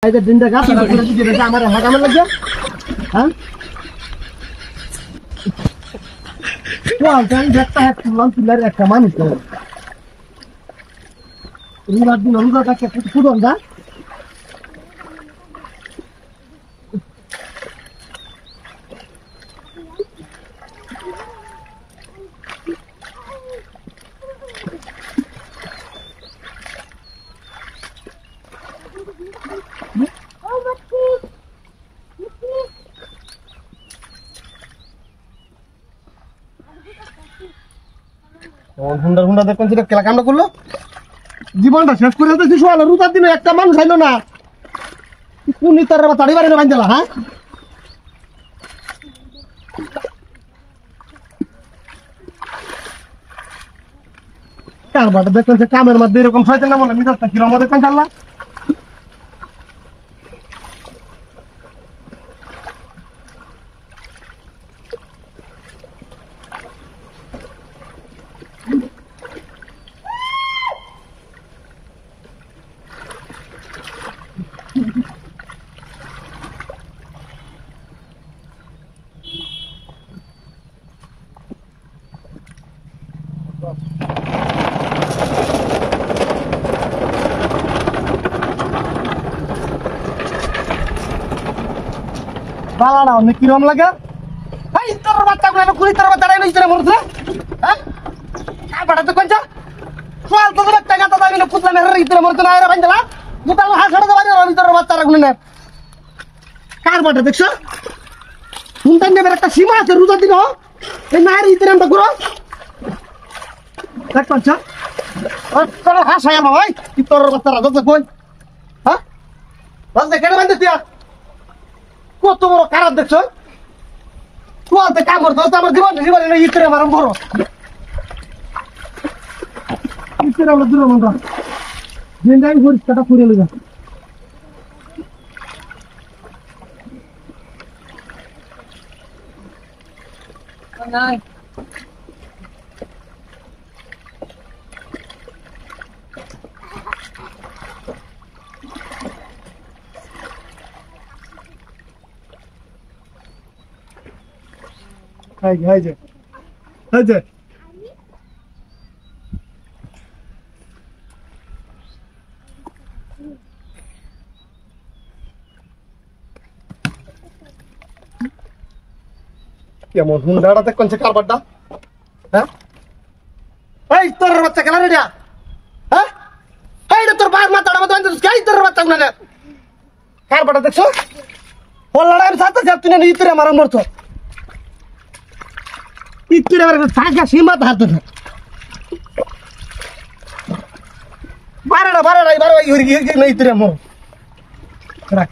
আইতে দিনটা গাছ করে দিতে আমার হাগামে লাগবে হ্যাঁ কোন জান একটা হাত তুললাম তুলার একটা মানুষ রুনার দিন রুনা কাছে ফুটন দা হুন্ডা হুন্ডা দেখুন যেটা কেলা কামটা করলো জীবনটা শেষ করে দিতে শোয়ালো রুতার দিনে একটা মানুষ আইলো না কোন তার তাড়ি বাড়ি বাঁধ দিলা হ্যাঁ কার বাটা দেখুন যে কামের মধ্যে এরকম শয়তান না বলে মিজাজটা কিরম দেখুন চাল্লা বালাটা অনেক কিরম লাগে এই তোর বাচ্চা গুলো কুড়ি তোর বাচ্চা রাইলো ইতরে মরছে হ্যাঁ কার বাটা তো কোনটা সোয়াল তো একটা গাতা দাবি না পুতলা না রে ইতরে মরছে না এরা বান্দলা দুটাল হাত ছড়া দাবি আর তোর বাচ্চা রাখুন না কার বাটা দেখছো শুনতেন না একটা সীমা আছে রোজা দিন এই না রে ইতরে আমরা করো দেখ পাচ্ছ ও তোর হাসায় না ভাই কি তোর বাচ্চা রাখছ কই হ্যাঁ বাস দেখে বান্দে তুই কত বড় খারাপ দেখছো তুই কাম করতো আমার জীবন জীবন ইতরে মারম বড় ইতরে আমরা দূর মন্দ দিনটাই পরিষ্কারটা করে লইবা নাই হাই যে কেমন হুন্ডাটাতে কোনছে কারবারটা হ্যাঁ এই তোর বাচ্চা খেলা রেডিয়া হ্যাঁ এই তোর বাঘ মাথাটা মতো গাই তোর বাচ্চা গুলো কারবারটা দেখছো বললাম আমি সাথে সাথে তুই ইতরে মারম মরছো ইতরে মারে থাকা সীমা হাতে বারোটা ইতরে মর রাখ